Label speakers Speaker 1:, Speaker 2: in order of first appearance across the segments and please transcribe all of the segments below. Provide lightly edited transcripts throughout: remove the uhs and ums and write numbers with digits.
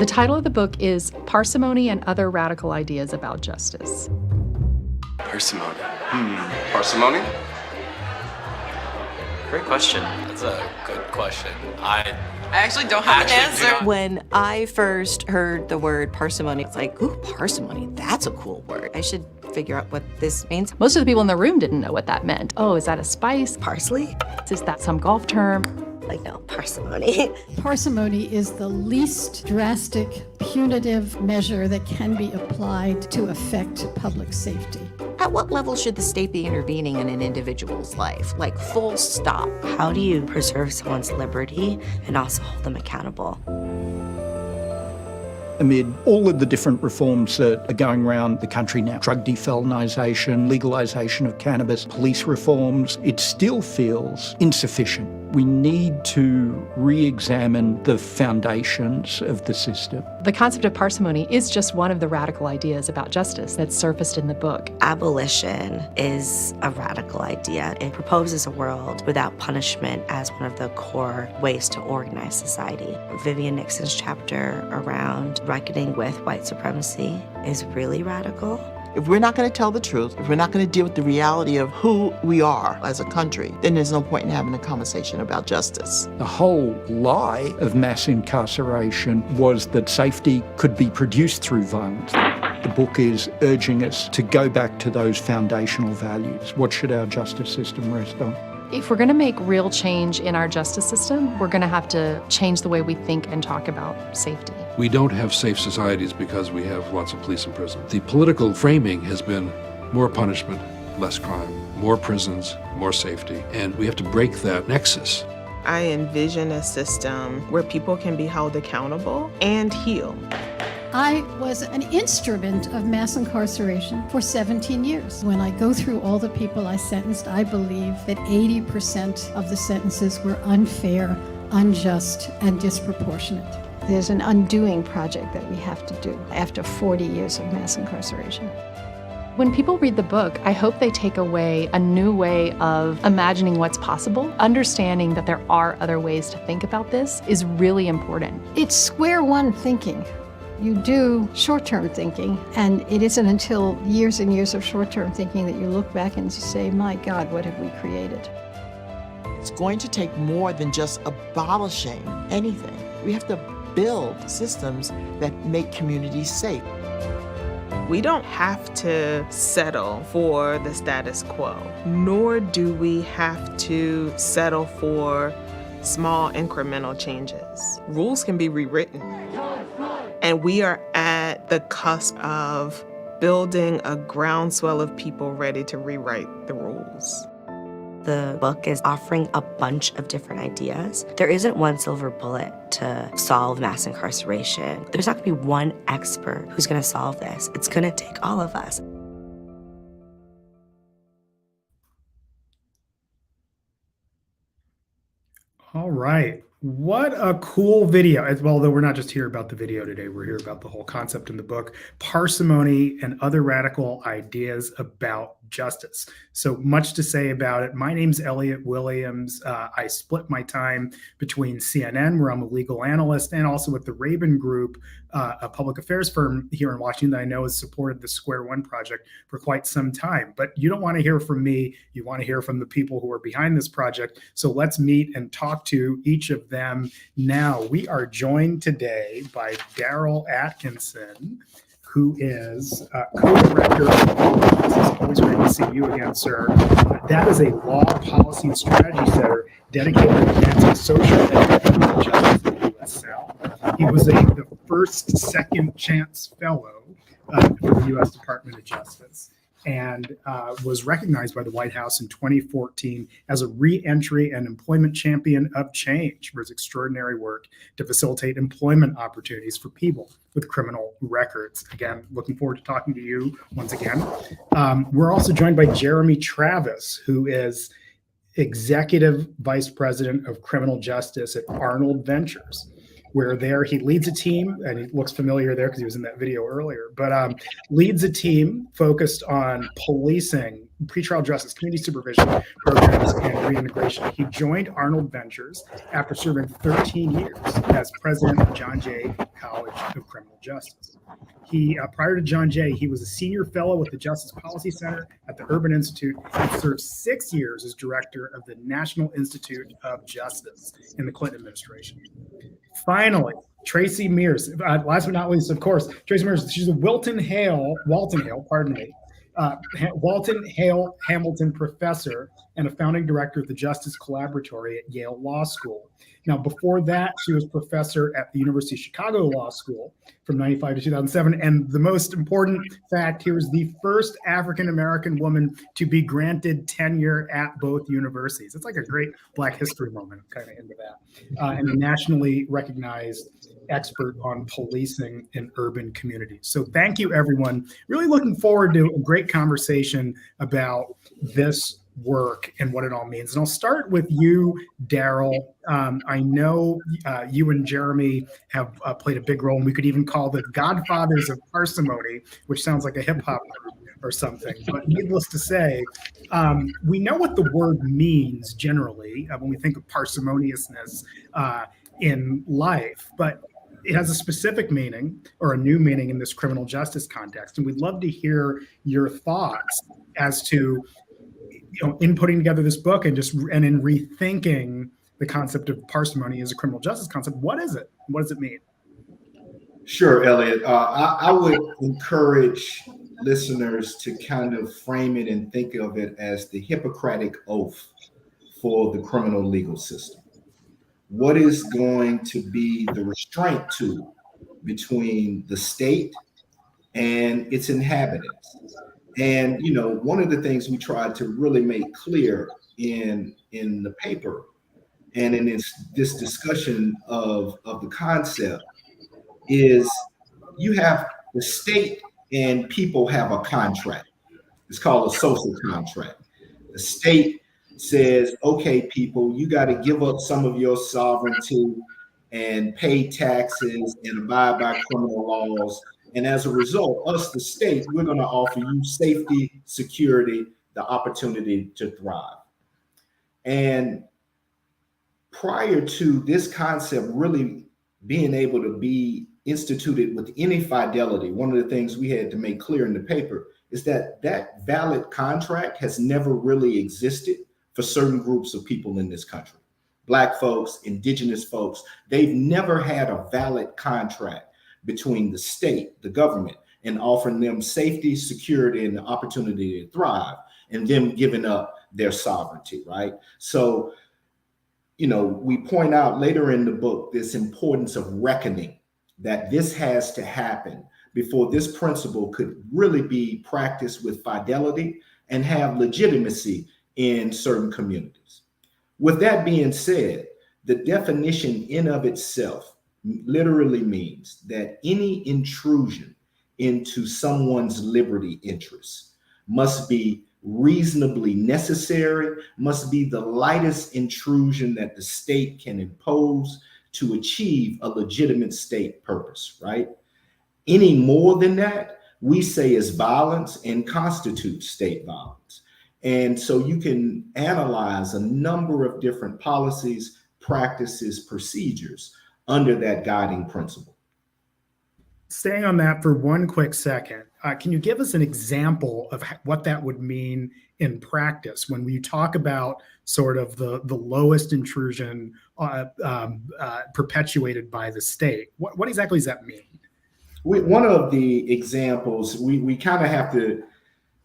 Speaker 1: The title of the book is Parsimony and Other Radical Ideas About Justice.
Speaker 2: Parsimony. Parsimony?
Speaker 3: Great question.
Speaker 4: That's a good question. I
Speaker 3: actually don't have an answer.
Speaker 5: When I first heard the word parsimony, it's like, ooh, parsimony, that's a cool word. I should figure out what this means.
Speaker 1: Most of the people in the room didn't know what that meant. Oh, is that a spice?
Speaker 5: Parsley?
Speaker 1: Is that some golf term?
Speaker 5: Like, no, parsimony.
Speaker 6: Parsimony is the least drastic, punitive measure that can be applied to affect public safety.
Speaker 5: At what level should the state be intervening in an individual's life? Like, full stop. How do you preserve someone's liberty and also hold them accountable?
Speaker 7: Amid all of the different reforms that are going around the country now, drug defelonisation, legalisation of cannabis, police reforms, it still feels insufficient. We need to re-examine the foundations of the system.
Speaker 1: The concept of parsimony is just one of the radical ideas about justice that's surfaced in the book.
Speaker 5: Abolition is a radical idea. It proposes a world without punishment as one of the core ways to organize society. Vivian Nixon's chapter around reckoning with white supremacy is really radical.
Speaker 8: If we're not going to tell the truth, if we're not going to deal with the reality of who we are as a country, then there's no point in having a conversation about justice.
Speaker 7: The whole lie of mass incarceration was that safety could be produced through violence. The book is urging us to go back to those foundational values. What should our justice system rest on?
Speaker 1: If we're going to make real change in our justice system, we're going to have to change the way we think and talk about safety.
Speaker 9: We don't have safe societies because we have lots of police in prison. The political framing has been more punishment, less crime, more prisons, more safety, and we have to break that nexus.
Speaker 10: I envision a system where people can be held accountable and heal.
Speaker 6: I was an instrument of mass incarceration for 17 years. When I go through all the people I sentenced, I believe that 80% of the sentences were unfair, unjust, and disproportionate.
Speaker 11: There's an undoing project that we have to do after 40 years of mass incarceration.
Speaker 1: When people read the book, I hope they take away a new way of imagining what's possible. Understanding that there are other ways to think about this is really important.
Speaker 11: It's square one thinking. You do short-term thinking, and it isn't until years and years of short-term thinking that you look back and you say, my God, what have we created?
Speaker 8: It's going to take more than just abolishing anything. We have to build systems that make communities safe.
Speaker 10: We don't have to settle for the status quo, nor do we have to settle for small incremental changes. Rules can be rewritten. And we are at the cusp of building a groundswell of people ready to rewrite the rules.
Speaker 5: The book is offering a bunch of different ideas. There isn't one silver bullet to solve mass incarceration. There's not going to be one expert who's going to solve this. It's going to take all of us.
Speaker 12: All right. What a cool video. Although we're not just here about the video today, we're here about the whole concept in the book, Parsimony and Other Radical Ideas About Justice. So much to say about it. My name's Elliot Williams. I split my time between CNN, where I'm a legal analyst, and also with the Rabin Group, a public affairs firm here in Washington that I know has supported the Square One project for quite some time. But you don't want to hear from me. You want to hear from the people who are behind this project. So let's meet and talk to each of them now. We are joined today by Daryl Atkinson, who is co-director of It's always great to see you again, sir. That is a law, policy, and strategy center dedicated to advancing social and economic justice in the U.S. South. He was the first second chance fellow for the U.S. Department of Justice, and was recognized by the White House in 2014 as a re-entry and employment champion of change for his extraordinary work to facilitate employment opportunities for people with criminal records. Again, looking forward to talking to you once again. We're also joined by Jeremy Travis, who is Executive Vice President of Criminal Justice at Arnold Ventures, where there he leads a team, and he looks familiar there because he was in that video earlier, but leads a team focused on policing, pretrial justice, community supervision programs, and reintegration. He joined Arnold Ventures after serving 13 years as president of John Jay College of Criminal Justice. Prior to John Jay, he was a senior fellow with the Justice Policy Center at the Urban Institute and served 6 years as director of the National Institute of Justice in the Clinton administration. Finally, Tracy Mears, last but not least, of course, Tracy Mears, she's a Walton Hale, Hamilton professor and a founding director of the Justice Collaboratory at Yale Law School. Now, before that, she was professor at the University of Chicago Law School from 1995 to 2007. And the most important fact here is the first African-American woman to be granted tenure at both universities. It's like a great Black history moment, kind of into that. And a nationally recognized expert on policing in urban communities. So thank you, everyone. Really looking forward to a great conversation about this work and what it all means. And I'll start with you, Daryl. I know you and Jeremy have played a big role, and we could even call the godfathers of parsimony, which sounds like a hip hop or something. But needless to say, we know what the word means generally when we think of parsimoniousness in life, but it has a specific meaning or a new meaning in this criminal justice context. And we'd love to hear your thoughts as to, in putting together this book and in rethinking the concept of parsimony as a criminal justice concept. What is it? What does it mean?
Speaker 13: Sure, Elliot. I would encourage listeners to kind of frame it and think of it as the Hippocratic Oath for the criminal legal system. What is going to be the restraint tool between the state and its inhabitants? And, one of the things we tried to really make clear in the paper and in this discussion of the concept is you have the state and people have a contract. It's called a social contract. The state says, okay, people, you got to give up some of your sovereignty and pay taxes and abide by criminal laws. And as a result, us, the state, we're going to offer you safety, security, the opportunity to thrive. And prior to this concept really being able to be instituted with any fidelity, one of the things we had to make clear in the paper is that that valid contract has never really existed for certain groups of people in this country. Black folks, indigenous folks, they've never had a valid contract between the state, the government, and offering them safety, security, and the opportunity to thrive, and them giving up their sovereignty, right? So, we point out later in the book this importance of reckoning, that this has to happen before this principle could really be practiced with fidelity and have legitimacy in certain communities. With that being said, the definition in of itself literally means that any intrusion into someone's liberty interests must be reasonably necessary, must be the lightest intrusion that the state can impose to achieve a legitimate state purpose, right? Any more than that, we say is violence and constitutes state violence. And so you can analyze a number of different policies, practices, procedures under that guiding principle.
Speaker 12: Staying on that for one quick second, can you give us an example of what that would mean in practice when we talk about sort of the lowest intrusion perpetuated by the state? What exactly does that mean?
Speaker 13: One of the examples, we kind of have to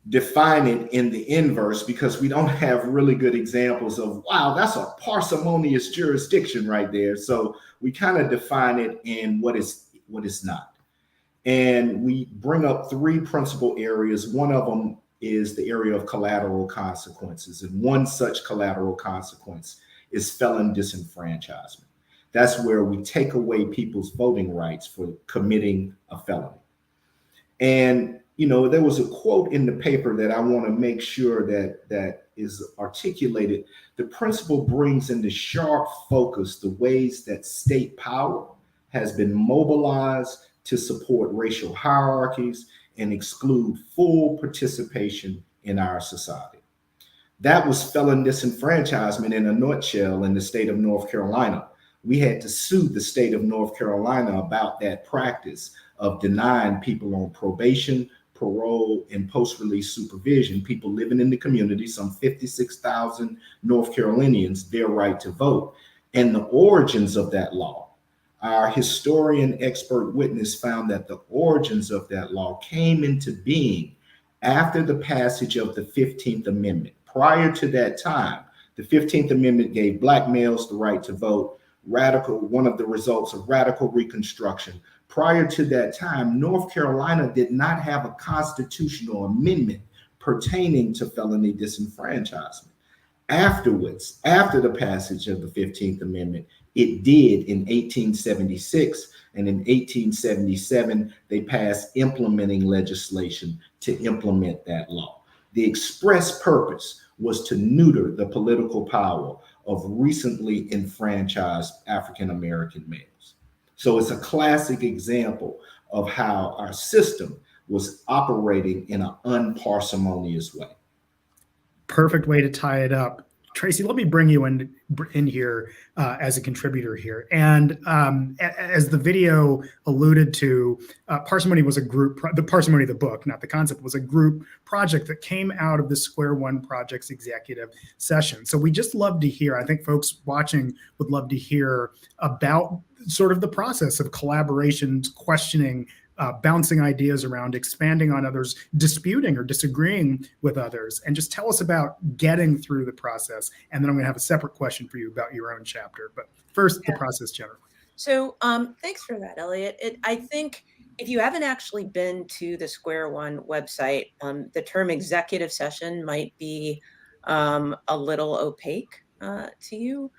Speaker 13: define it in the inverse because we don't have really good examples of, wow, that's a parsimonious jurisdiction right there. So we kind of define it in what is not. And we bring up three principal areas. One of them is the area of collateral consequences. And one such collateral consequence is felon disenfranchisement. That's where we take away people's voting rights for committing a felony. And, there was a quote in the paper that I want to make sure that is articulated. The principle brings into sharp focus the ways that state power has been mobilized to support racial hierarchies and exclude full participation in our society. That was felon disenfranchisement in a nutshell in the state of North Carolina. We had to sue the state of North Carolina about that practice of denying people on probation, parole, and post-release supervision, people living in the community, some 56,000 North Carolinians, their right to vote. And the origins of that law, our historian expert witness found that the origins of that law came into being after the passage of the 15th Amendment. Prior to that time, the 15th Amendment gave Black males the right to vote, one of the results of radical Reconstruction. Prior to that time, North Carolina did not have a constitutional amendment pertaining to felony disenfranchisement. Afterwards, after the passage of the 15th Amendment, it did in 1876, and in 1877, they passed implementing legislation to implement that law. The express purpose was to neuter the political power of recently enfranchised African American males. So it's a classic example of how our system was operating in an unparsimonious way.
Speaker 12: Perfect way to tie it up. Tracy, let me bring you in here as a contributor here. And as the video alluded to, Parsimony was a group, the Parsimony of the book, not the concept, was a group project that came out of the Square One Project's executive session. So we just love to hear, I think folks watching would love to hear about sort of the process of collaborations, questioning, bouncing ideas around, expanding on others, disputing or disagreeing with others, and just tell us about getting through the process. And then I'm going to have a separate question for you about your own chapter. But first, the process generally.
Speaker 14: So thanks for that, Elliot. I think if you haven't actually been to the Square One website, the term executive session might be a little opaque to you.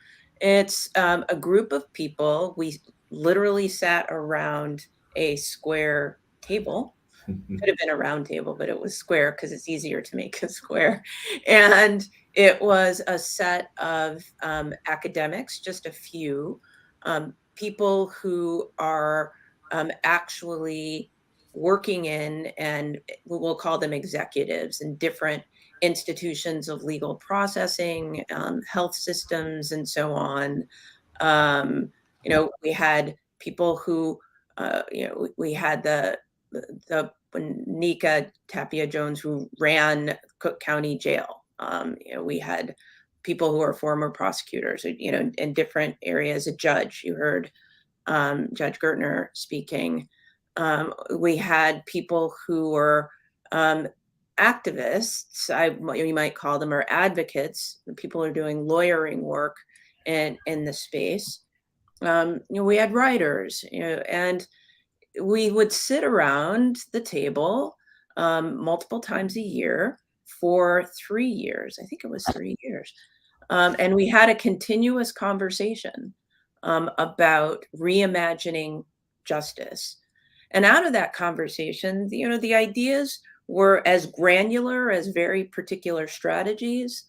Speaker 14: It's a group of people. We literally sat around a square table. Could have been a round table, but it was square because it's easier to make a square. And it was a set of academics, just a few people who are actually working in, and we'll call them executives in different institutions of legal processing, health systems, and so on. We had people who we had the Nika Tapia Jones, who ran Cook County Jail. We had people who are former prosecutors, in different areas. A judge, you heard Judge Gertner speaking. We had people who were activists, you might call them, or advocates. People are doing lawyering work in the space. We had writers, and we would sit around the table multiple times a year for 3 years. I think it was 3 years. And we had a continuous conversation about reimagining justice. And out of that conversation, the ideas were as granular as very particular strategies,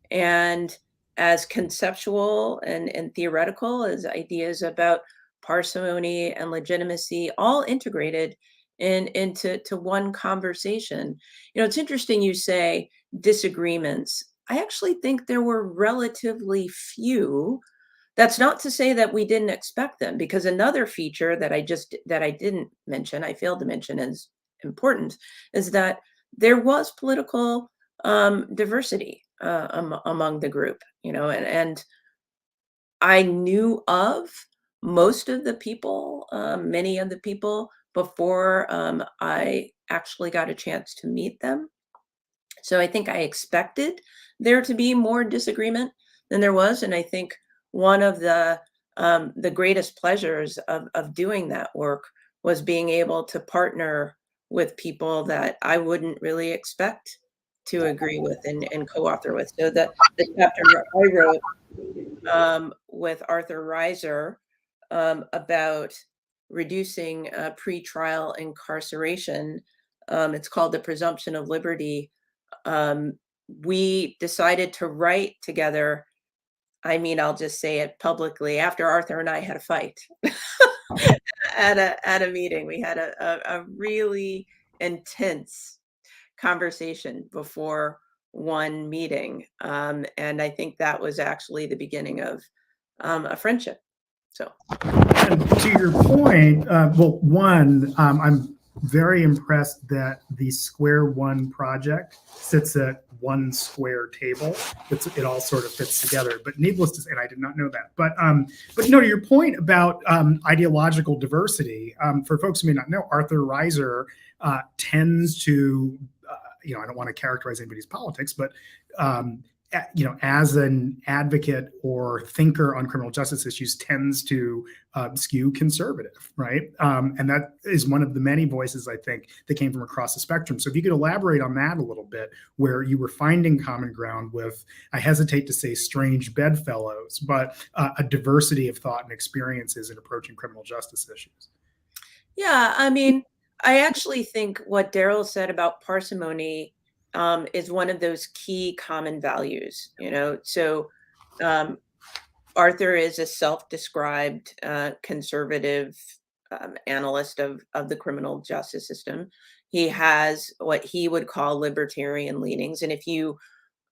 Speaker 14: and as conceptual and theoretical as ideas about parsimony and legitimacy, all integrated into one conversation. It's interesting you say disagreements. I actually think there were relatively few. That's not to say that we didn't expect them, because another feature that I didn't mention, I failed to mention, is important, is that there was political diversity among the group, and I knew of most of the people, many of the people, before I actually got a chance to meet them. So I think I expected there to be more disagreement than there was, and I think one of the greatest pleasures of doing that work was being able to partner with people that I wouldn't really expect to agree with and co-author with. So the chapter I wrote with Arthur Reiser about reducing pretrial incarceration, it's called The Presumption of Liberty. We decided to write together. I mean, I'll just say it publicly. After Arthur and I had a fight at a meeting, we had a really intense conversation before one meeting. And I think that was actually the beginning of a friendship. So,
Speaker 12: and to your point, well, one, I'm very impressed that the Square One project sits at one square table. It all sort of fits together. But needless to say, and I did not know that. But no, to your point about ideological diversity, for folks who may not know, Arthur Reiser tends to, I don't want to characterize anybody's politics, but as an advocate or thinker on criminal justice issues, tends to skew conservative, right? And that is one of the many voices, I think, that came from across the spectrum. So if you could elaborate on that a little bit, where you were finding common ground with, I hesitate to say strange bedfellows, but a diversity of thought and experiences in approaching criminal justice issues.
Speaker 14: Yeah, I mean, I actually think what Daryl said about parsimony is one of those key common values, So Arthur is a self-described conservative analyst of the criminal justice system. He has what he would call libertarian leanings. And if you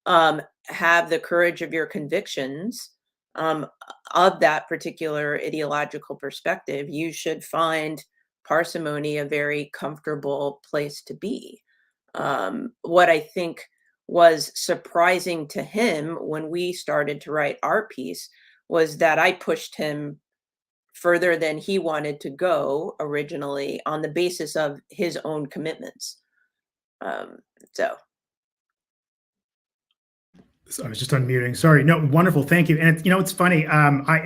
Speaker 14: have the courage of your convictions of that particular ideological perspective, you should find parsimony a very comfortable place to be. What I think was surprising to him when we started to write our piece was that I pushed him further than he wanted to go originally on the basis of his own commitments. So
Speaker 12: I was just unmuting. Sorry. No, wonderful. Thank you. And it's funny.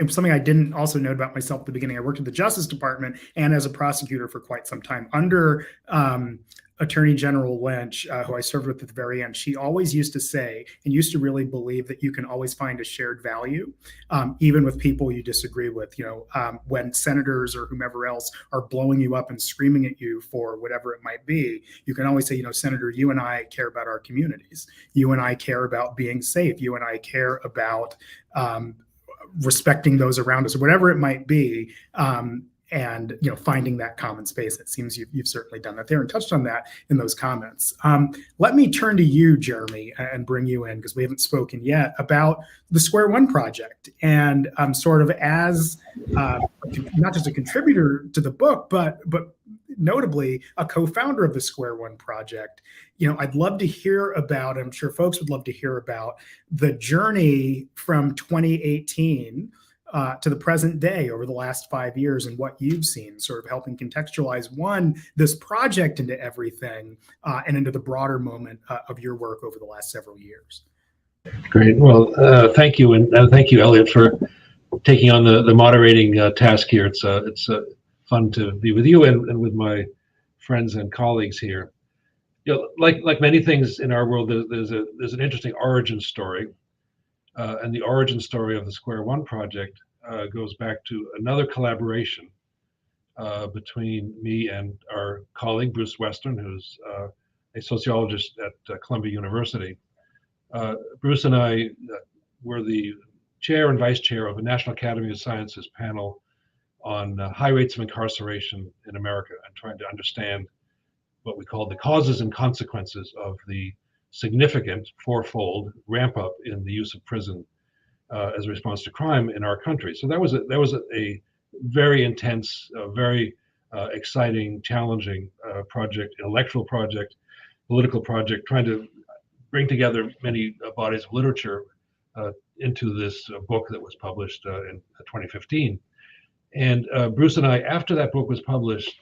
Speaker 12: Something I didn't also know about myself at the beginning. I worked at the Justice Department and as a prosecutor for quite some time under Attorney General Lynch, who I served with at the very end. She always used to say, and used to really believe, that you can always find a shared value, even with people you disagree with. When senators or whomever else are blowing you up and screaming at you for whatever it might be, you can always say, Senator, you and I care about our communities. You and I care about being safe. You and I care about respecting those around us, or whatever it might be. And finding that common space. It seems you've certainly done that there and touched on that in those comments. Let me turn to you, Jeremy, and bring you in, because we haven't spoken yet about the Square One project, and sort of as not just a contributor to the book, but notably a co-founder of the Square One project. I'd love to hear about, I'm sure folks would love to hear about, the journey from 2018 to the present day over the last 5 years, and what you've seen, sort of helping contextualize, one, this project into everything and into the broader moment of your work over the last several years.
Speaker 9: Great. Well, thank you. And thank you, Elliot, for taking on the moderating task here. It's fun to be with you and with my friends and colleagues here. Like many things in our world, there's an interesting origin story. And the origin story of the Square One project goes back to another collaboration between me and our colleague, Bruce Western, who's a sociologist at Columbia University. Bruce and I were the chair and vice chair of a National Academy of Sciences panel on high rates of incarceration in America, and trying to understand what we call the causes and consequences of the significant fourfold ramp up in the use of prison as a response to crime in our country. So that was a very intense, very exciting, challenging project, intellectual project, political project, trying to bring together many bodies of literature into this book that was published in 2015. And Bruce and I, after that book was published,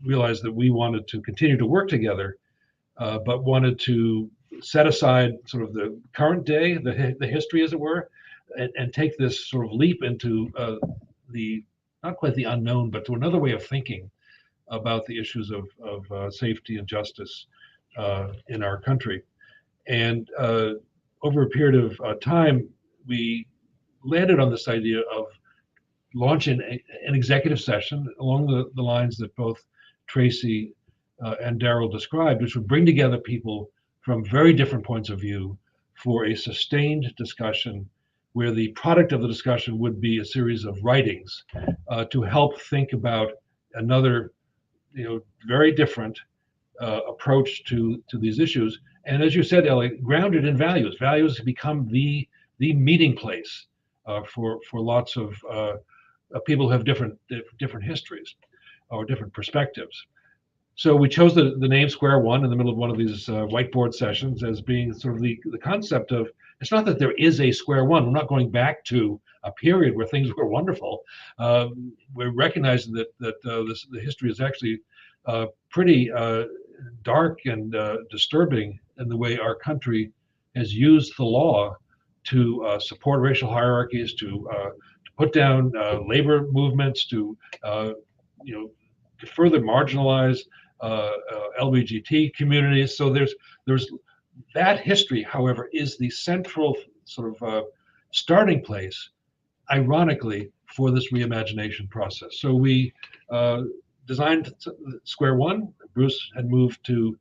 Speaker 9: realized that we wanted to continue to work together, but wanted to set aside sort of the current day, the history, as it were, and take this sort of leap into the, not quite the unknown, but to another way of thinking about the issues of safety and justice in our country. And over a period of time, we landed on this idea of launching an executive session along the lines that both Tracy and Daryl described, which would bring together people from very different points of view for a sustained discussion, where the product of the discussion would be a series of writings to help think about another, very different approach to these issues, And as you said, Ellie, grounded in values. Values have become the meeting place for lots of people who have different histories or different perspectives. So we chose the name Square One in the middle of one of these whiteboard sessions as being sort of the concept of, it's not that there is a square one. We're not going back to a period where things were wonderful. We're recognizing that the history is actually pretty dark and disturbing in the way our country has used the law to support racial hierarchies, to put down labor movements, to further marginalize LGBT communities. So there's that history, however, is the central sort of starting place, ironically, for this reimagination process. So we designed Square One. Bruce had moved to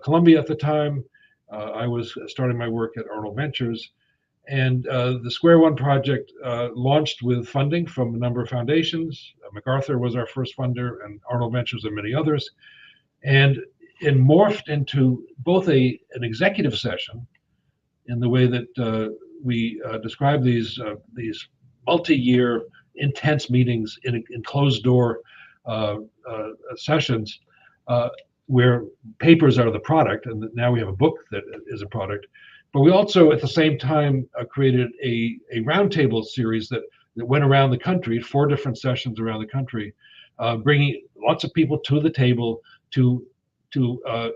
Speaker 9: Columbia at the time. I was starting my work at Arnold Ventures. And the Square One project launched with funding from a number of foundations. MacArthur was our first funder, and Arnold Ventures and many others. And it morphed into both an executive session in the way that we describe these multi-year intense meetings in closed door sessions where papers are the product, and now we have a book that is a product. But we also, at the same time, created a roundtable series that went around the country, 4 different sessions around the country, bringing lots of people to the table to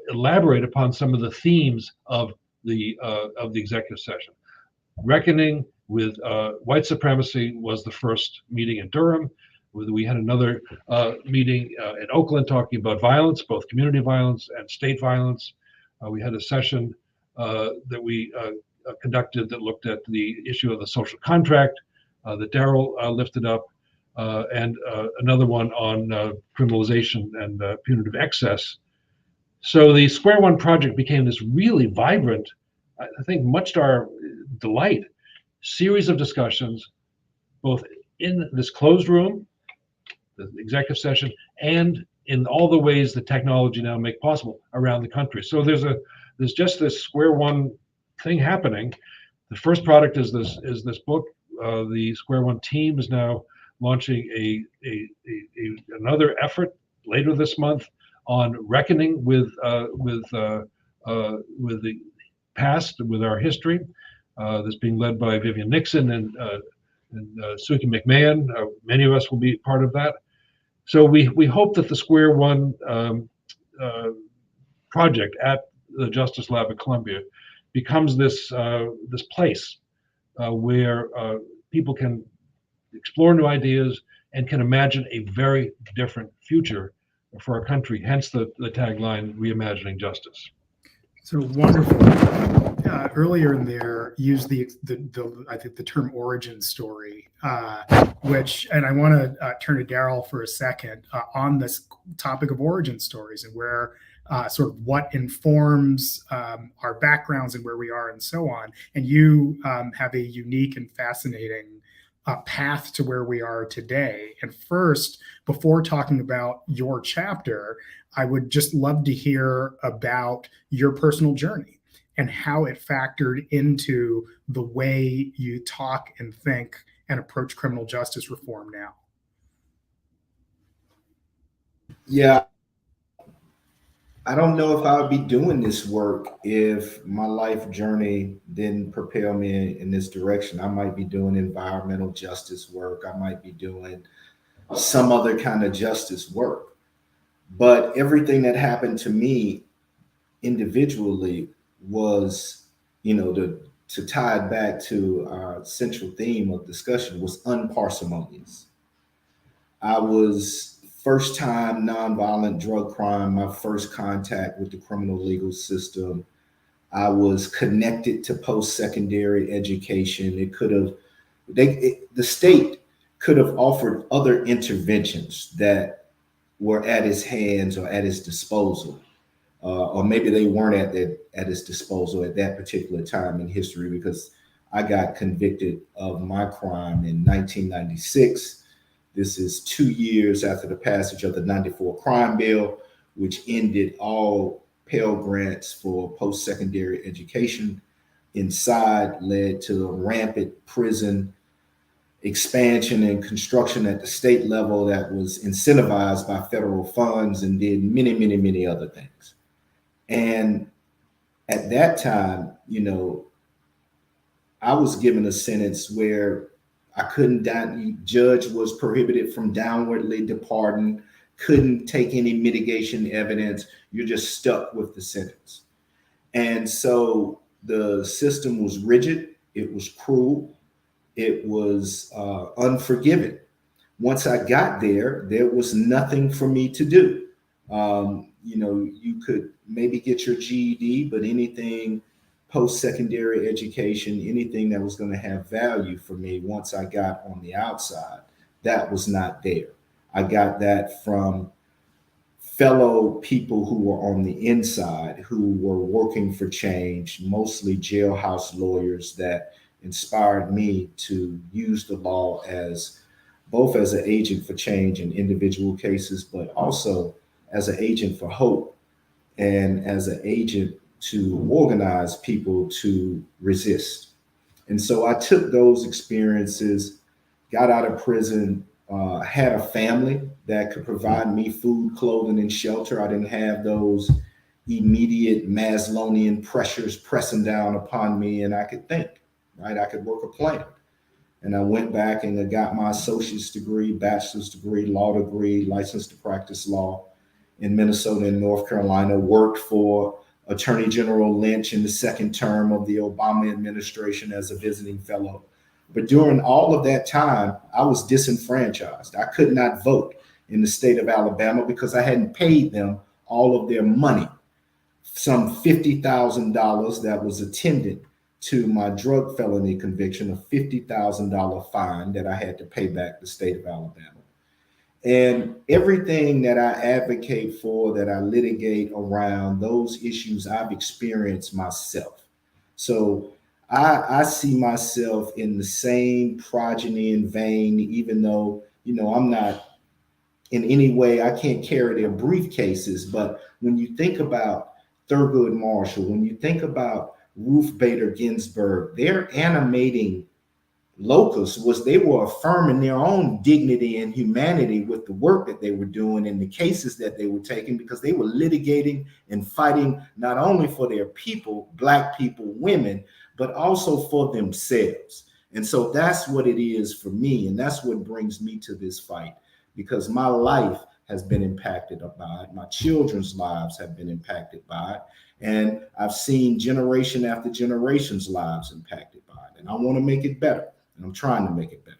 Speaker 9: elaborate upon some of the themes of the executive session. Reckoning with white supremacy was the first meeting in Durham. We had another meeting in Oakland talking about violence, both community violence and state violence. We had a session that we conducted that looked at the issue of the social contract that Daryl lifted up, and another one on criminalization and punitive excess. So the Square One project became this really vibrant, I think much to our delight, series of discussions, both in this closed room, the executive session, and in all the ways that technology now make possible around the country. So there's just this Square One thing happening. The first product is this book. The Square One team is now launching another effort later this month on reckoning with the past, with our history. That's being led by Vivian Nixon and Suki McMahon. Many of us will be part of that. So we hope that the Square One project at the Justice Lab at Columbia becomes this place where people can explore new ideas and can imagine a very different future for our country. Hence the tagline, Reimagining Justice.
Speaker 12: So wonderful. Earlier in there, used the I think the term origin story, which, and I want to turn to Daryl for a second on this topic of origin stories and where sort of what informs our backgrounds and where we are and so on. And you have a unique and fascinating path to where we are today. And first, before talking about your chapter, I would just love to hear about your personal journey and how it factored into the way you talk and think and approach criminal justice reform now.
Speaker 13: Yeah, I don't know if I would be doing this work if my life journey didn't propel me in this direction. I might be doing environmental justice work. I might be doing some other kind of justice work. But everything that happened to me individually was, to tie it back to our central theme of discussion, was unparsimonious. I was first time nonviolent drug crime, my first contact with the criminal legal system. I was connected to post-secondary education. The state could have offered other interventions that were at its hands or at its disposal. Or maybe they weren't at its disposal at that particular time in history, because I got convicted of my crime in 1996. This is 2 years after the passage of the 94 crime bill, which ended all Pell Grants for post-secondary education inside led to a rampant prison expansion and construction at the state level that was incentivized by federal funds and did many, many, many other things. And at that time, you know, I was given a sentence where I couldn't, judge was prohibited from downwardly departing, couldn't take any mitigation evidence. You're just stuck with the sentence. And so the system was rigid, it was cruel, it was unforgiving. Once I got there, there was nothing for me to do. You know, you could maybe get your GED, but anything post-secondary education, anything that was going to have value for me once I got on the outside, that was not there. I got that from fellow people who were on the inside, who were working for change, mostly jailhouse lawyers that inspired me to use the law as both as an agent for change in individual cases, but also as an agent for hope and as an agent to organize people to resist. And so I took those experiences, got out of prison, had a family that could provide me food, clothing, and shelter. I didn't have those immediate Maslowian pressures pressing down upon me, and I could think, right? I could work a plan. And I went back and I got my associate's degree, bachelor's degree, law degree, licensed to practice law in Minnesota and North Carolina, worked for Attorney General Lynch in the second term of the Obama administration as a visiting fellow. But during all of that time, I was disenfranchised. I could not vote in the state of Alabama because I hadn't paid them all of their money, some $50,000 that was attendant to my drug felony conviction, a $50,000 fine that I had to pay back the state of Alabama. And everything that I advocate for, that I litigate around, those issues I've experienced myself. So I see myself in the same progeny and vein, even though, you know, I'm not in any way, I can't carry their briefcases. But when you think about Thurgood Marshall, when you think about Ruth Bader Ginsburg, their animating locus was they were affirming their own dignity and humanity with the work that they were doing and the cases that they were taking, because they were litigating and fighting not only for their people, Black people, women, but also for themselves. And so that's what it is for me. And that's what brings me to this fight, because my life has been impacted by it. My children's lives have been impacted by it. And I've seen generation after generation's lives impacted by it. And I want to make it better. And I'm trying to make it better.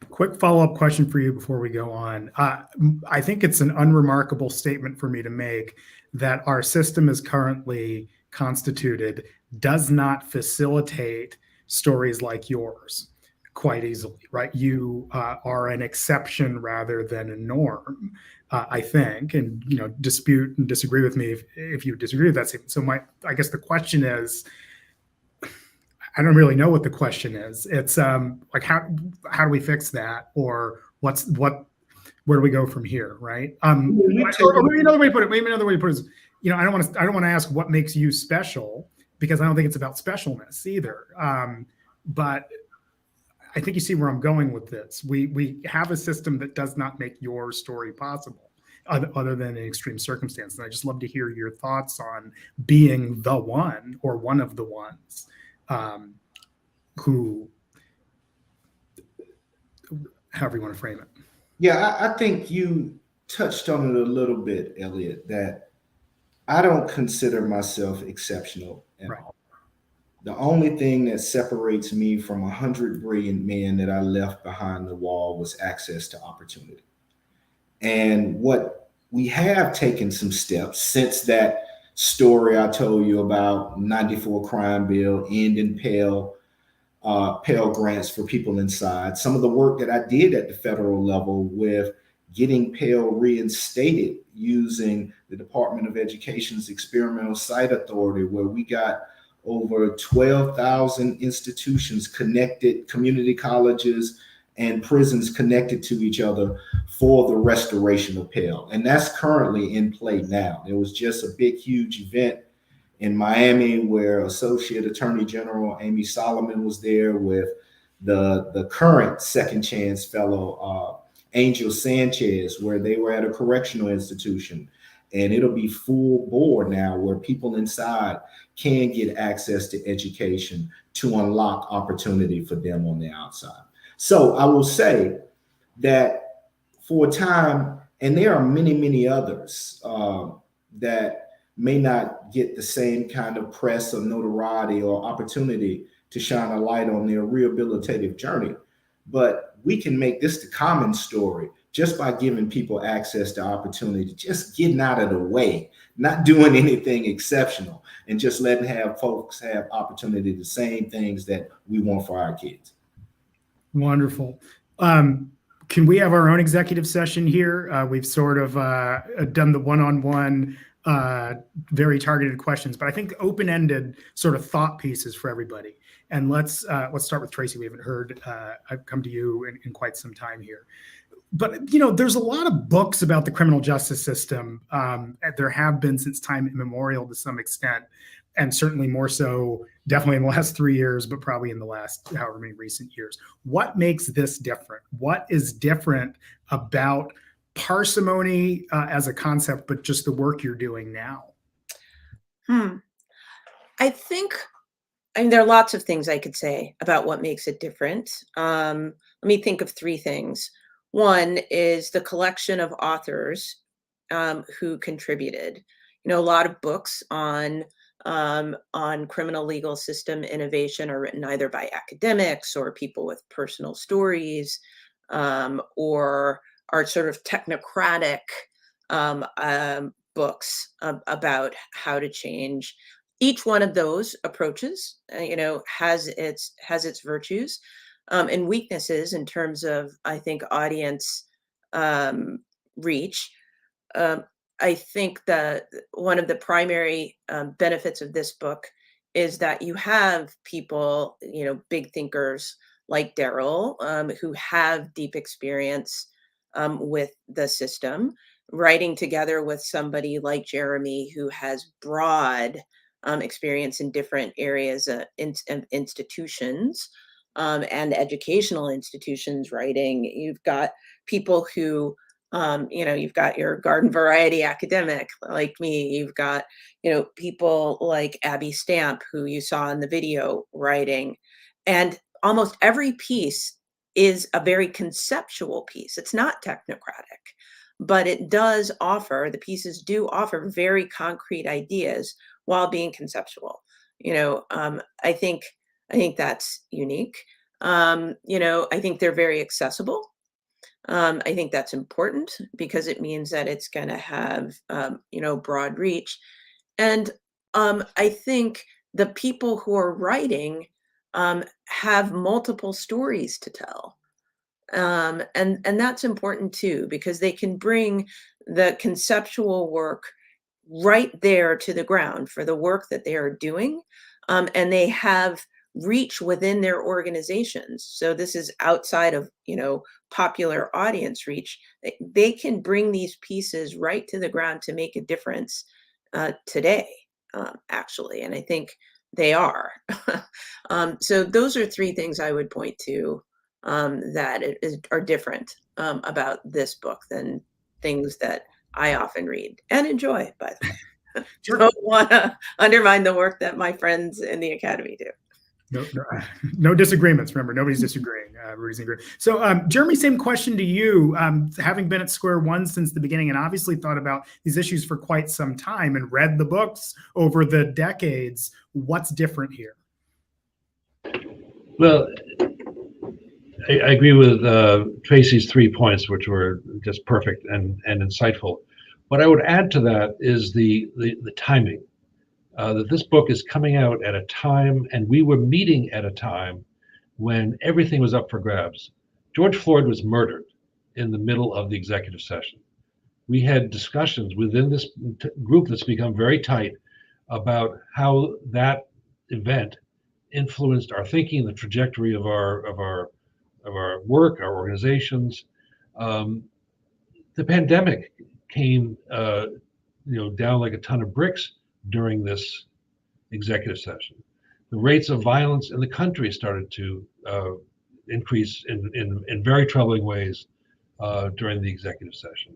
Speaker 12: Quick follow-up question for you before we go on. I think it's an unremarkable statement for me to make that our system as currently constituted does not facilitate stories like yours quite easily, right? You are an exception rather than a norm, I think, and, you know, dispute and disagree with me if you disagree with that statement. So I guess the question is, I don't really know what the question is. It's like, how do we fix that? Or where do we go from here? Right. Maybe another way to put it is, you know, I don't want to ask what makes you special, because I don't think it's about specialness either. But I think you see where I'm going with this. We have a system that does not make your story possible, other than in extreme circumstances. And I just love to hear your thoughts on being the one or one of the ones who, however you want to frame it.
Speaker 13: Yeah, I think you touched on it a little bit, Elliot, that I don't consider myself exceptional at all. The only thing that separates me from 100 brilliant men that I left behind the wall was access to opportunity. And what we have taken some steps since that story I told you about, 94 crime bill, ending Pell Grants for people inside. Some of the work that I did at the federal level with getting Pell reinstated using the Department of Education's Experimental Site Authority, where we got over 12,000 institutions connected, community colleges and prisons connected to each other for the restoration of bail. And that's currently in play now. There was just a big, huge event in Miami where Associate Attorney General Amy Solomon was there with the current second chance fellow, Angel Sanchez, where they were at a correctional institution. And it'll be full board now where people inside can get access to education to unlock opportunity for them on the outside. So I will say that for a time, and there are many, many others that may not get the same kind of press or notoriety or opportunity to shine a light on their rehabilitative journey. But we can make this the common story just by giving people access to opportunity, just getting out of the way, not doing anything exceptional, and just letting folks have opportunity, the same things that we want for our kids.
Speaker 12: Wonderful. Can we have our own executive session here? We've sort of done the one-on-one, very targeted questions, but I think open-ended sort of thought pieces for everybody. And let's start with Tracy. We haven't heard, I've come to you in quite some time here. But, you know, there's a lot of books about the criminal justice system. There have been since time immemorial to some extent, and certainly more so definitely in the last 3 years, but probably in the last however many recent years. What makes this different? What is different about parsimony as a concept, but just the work you're doing now?
Speaker 14: I mean, there are lots of things I could say about what makes it different. Let me think of three things. One is the collection of authors who contributed. You know, a lot of books on criminal legal system innovation are written either by academics or people with personal stories, or are sort of technocratic books about how to change. Each one of those approaches, you know, has its virtues and weaknesses in terms of, I think, audience reach. I think that one of the primary benefits of this book is that you have people, you know, big thinkers like Daryl, who have deep experience with the system, writing together with somebody like Jeremy, who has broad experience in different areas of institutions and educational institutions writing. You've got people who, you know, you've got your garden variety academic like me. You've got, you know, people like Abby Stamp, who you saw in the video, writing. And almost every piece is a very conceptual piece. It's not technocratic, but it does offer, the pieces do offer very concrete ideas while being conceptual. You know, I think that's unique. You know, I think they're very accessible. I think that's important because it means that it's going to have, you know, broad reach. And I think the people who are writing have multiple stories to tell. And that's important too, because they can bring the conceptual work right there to the ground for the work that they are doing. And they have reach within their organizations. So this is outside of, you know, popular audience reach. They can bring these pieces right to the ground to make a difference today, actually. And I think they are. So those are three things I would point to that are different about this book than things that I often read and enjoy, by the way. Don't want to undermine the work that my friends in the Academy do.
Speaker 12: No disagreements. Remember, nobody's disagreeing. Everybody's agreeing. So, Jeremy, same question to you. Having been at Square One since the beginning and obviously thought about these issues for quite some time and read the books over the decades, what's different here?
Speaker 9: Well, I agree with Tracy's 3 points, which were just perfect and insightful. What I would add to that is the timing. That this book is coming out at a time, and we were meeting at a time when everything was up for grabs. George Floyd was murdered in the middle of the executive session. We had discussions within this group that's become very tight about how that event influenced our thinking, the trajectory of our work, our organizations. The pandemic came, down like a ton of bricks during this executive session. The rates of violence in the country started to increase in very troubling ways during the executive session.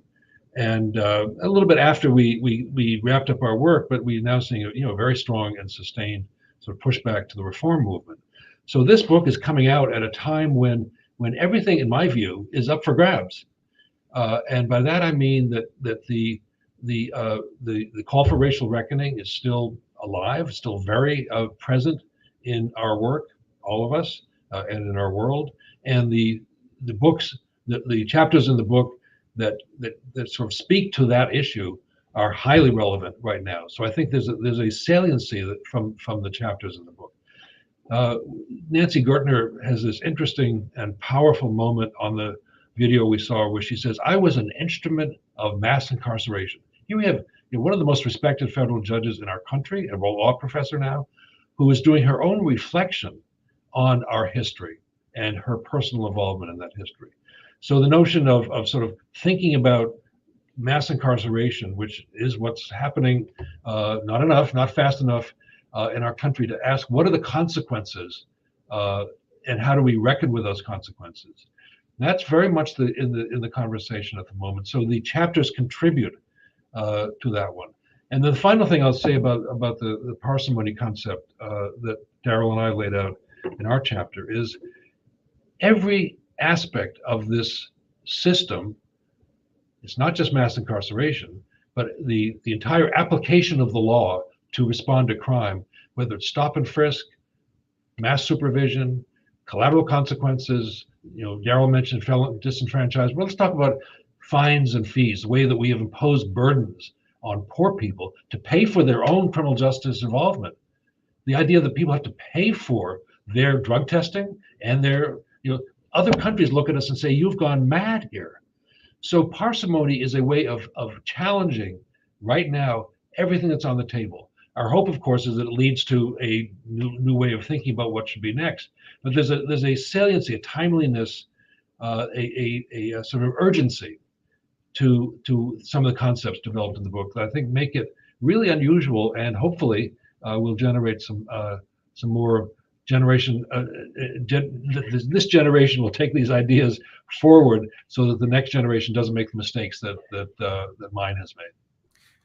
Speaker 9: And a little bit after we wrapped up our work, but we're now seeing a very strong and sustained sort of pushback to the reform movement. So this book is coming out at a time when everything, in my view, is up for grabs. And by that I mean that the call for racial reckoning is still alive, still very present in our work, all of us, and in our world. And the books, the chapters in the book that sort of speak to that issue are highly relevant right now. So I think there's a saliency from the chapters in the book. Nancy Gertner has this interesting and powerful moment on the video we saw where she says, "I was an instrument of mass incarceration." Here we have one of the most respected federal judges in our country, a law professor now, who is doing her own reflection on our history and her personal involvement in that history. So the notion of sort of thinking about mass incarceration, which is what's happening, not enough, not fast enough in our country, to ask what are the consequences and how do we reckon with those consequences? That's very much in the conversation at the moment. So the chapters contribute to that one. And the final thing I'll say about the parsimony concept that Daryl and I laid out in our chapter is every aspect of this system, it's not just mass incarceration, but the entire application of the law to respond to crime, whether it's stop and frisk, mass supervision, collateral consequences. Daryl mentioned felon disenfranchisement. Well, let's talk about fines and fees, the way that we have imposed burdens on poor people to pay for their own criminal justice involvement. The idea that people have to pay for their drug testing and their, other countries look at us and say, you've gone mad here. So parsimony is a way of challenging right now everything that's on the table. Our hope, of course, is that it leads to a new way of thinking about what should be next. But there's a saliency, a timeliness, a sort of urgency to some of the concepts developed in the book that I think make it really unusual, and hopefully will generate some more generation. This generation will take these ideas forward so that the next generation doesn't make the mistakes that mine has made.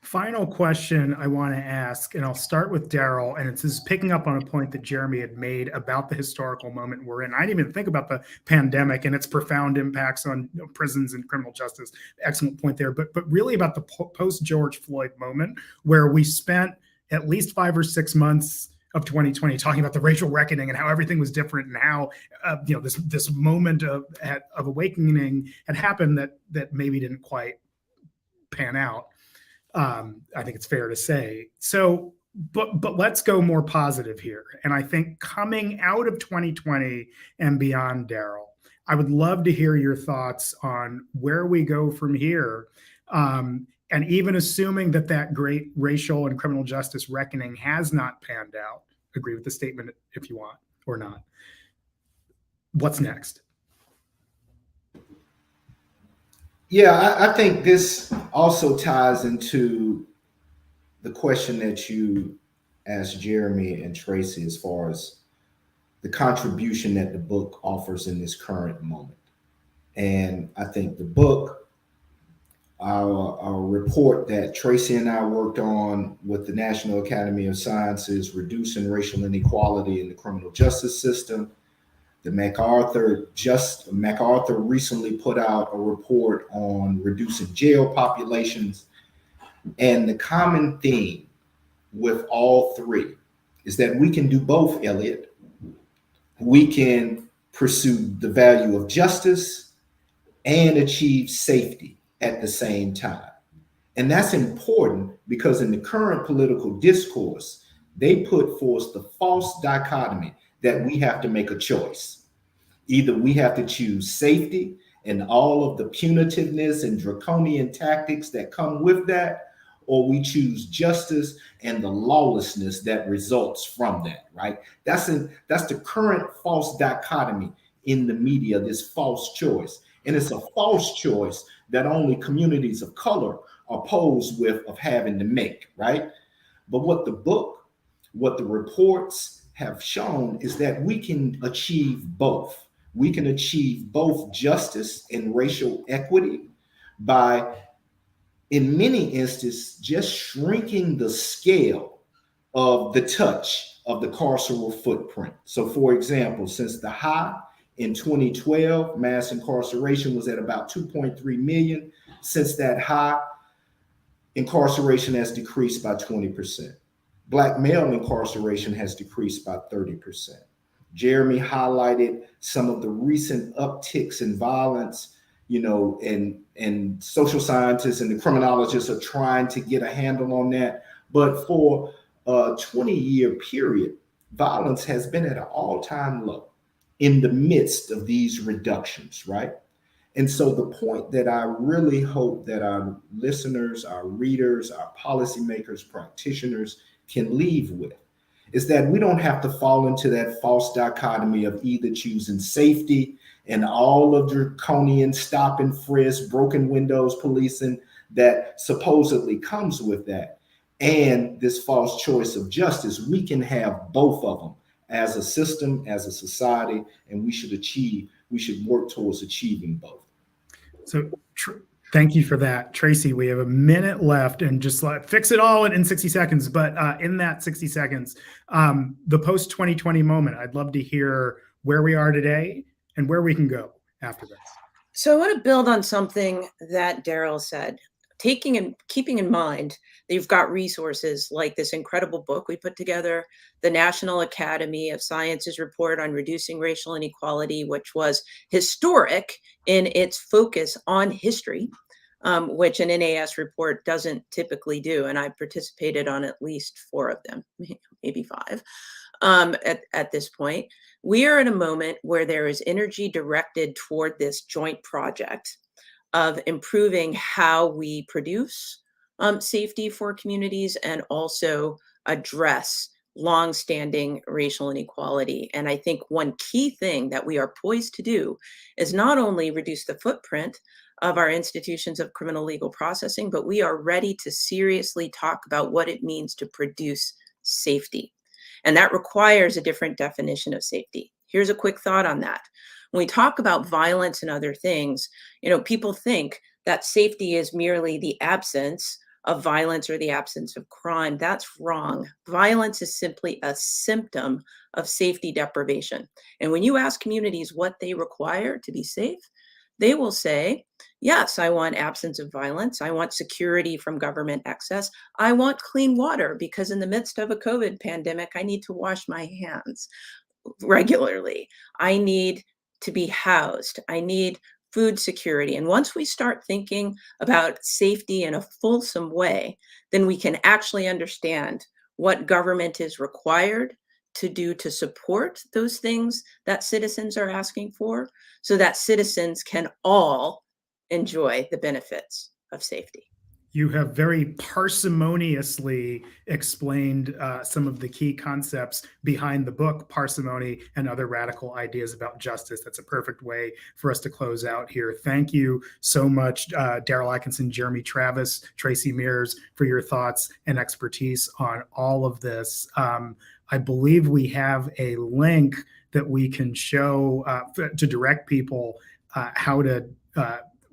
Speaker 12: Final question I want to ask, and I'll start with Daryl, and it's just picking up on a point that Jeremy had made about the historical moment we're in. I didn't even think about the pandemic and its profound impacts on prisons and criminal justice. Excellent point there, but really about the post-George Floyd moment, where we spent at least 5 or 6 months of 2020 talking about the racial reckoning and how everything was different, and how this moment of awakening had happened that maybe didn't quite pan out. I think it's fair to say. So, but let's go more positive here. And I think coming out of 2020 and beyond, Daryl, I would love to hear your thoughts on where we go from here. And even assuming that great racial and criminal justice reckoning has not panned out, agree with the statement if you want or not. What's next?
Speaker 13: Yeah, I think this also ties into the question that you asked Jeremy and Tracy as far as the contribution that the book offers in this current moment. And I think the book, our report that Tracy and I worked on with the National Academy of Sciences, Reducing Racial Inequality in the Criminal Justice System. The MacArthur recently put out a report on reducing jail populations. And the common theme with all three is that we can do both, Elliot. We can pursue the value of justice and achieve safety at the same time. And that's important because in the current political discourse, they put forth the false dichotomy that we have to make a choice. Either we have to choose safety and all of the punitiveness and draconian tactics that come with that, or we choose justice and the lawlessness that results from that, right? That's the current false dichotomy in the media, this false choice. And it's a false choice that only communities of color are posed with of having to make, right? But what the reports have shown is that we can achieve both. We can achieve both justice and racial equity by, in many instances, just shrinking the scale of the touch of the carceral footprint. So for example, since the high in 2012, mass incarceration was at about 2.3 million. Since that high, incarceration has decreased by 20%. Black male incarceration has decreased by 30%. Jeremy highlighted some of the recent upticks in violence, and social scientists and the criminologists are trying to get a handle on that. But for a 20-year period, violence has been at an all-time low in the midst of these reductions, right? And so the point that I really hope that our listeners, our readers, our policymakers, practitioners can leave with is that we don't have to fall into that false dichotomy of either choosing safety and all of draconian stop and frisk, broken windows policing that supposedly comes with that, and this false choice of justice. We can have both of them as a system, as a society, and we should work towards achieving both.
Speaker 12: So thank you for that, Tracy. We have a minute left, and just fix it all in 60 seconds. But in that 60 seconds, the post-2020 moment, I'd love to hear where we are today and where we can go after this.
Speaker 14: So I want to build on something that Daryl said, keeping in mind that you've got resources like this incredible book we put together, the National Academy of Sciences report on reducing racial inequality, which was historic in its focus on history, which an NAS report doesn't typically do. And I participated on at least 4 of them, maybe 5 at this point. We are at a moment where there is energy directed toward this joint project of improving how we produce safety for communities and also address longstanding racial inequality. And I think one key thing that we are poised to do is not only reduce the footprint of our institutions of criminal legal processing, but we are ready to seriously talk about what it means to produce safety. And that requires a different definition of safety. Here's a quick thought on that. When we talk about violence and other things, people think that safety is merely the absence of violence or the absence of crime. That's wrong. Violence is simply a symptom of safety deprivation. And when you ask communities what they require to be safe, they will say, yes, I want absence of violence. I want security from government excess. I want clean water because in the midst of a COVID pandemic, I need to wash my hands regularly. I need to be housed. I need food security. And once we start thinking about safety in a fulsome way, then we can actually understand what government is required to do to support those things that citizens are asking for, so that citizens can all enjoy the benefits of safety.
Speaker 12: You have very parsimoniously explained some of the key concepts behind the book, Parsimony and Other Radical Ideas About Justice. That's a perfect way for us to close out here. Thank you so much, Daryl Atkinson, Jeremy Travis, Tracy Mears, for your thoughts and expertise on all of this. I believe we have a link that we can show to direct people how to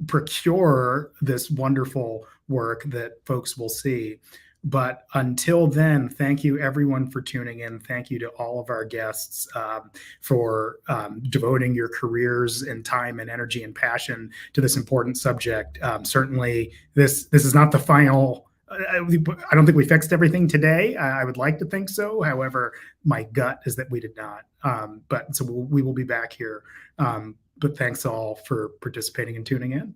Speaker 12: procure this wonderful work that folks will see. But until then, thank you everyone for tuning in. Thank you to all of our guests for devoting your careers and time and energy and passion to this important subject. Certainly, this is not the final. I don't think we fixed everything today. I would like to think so. However, my gut is that we did not. But so we will be back here. But thanks all for participating and tuning in.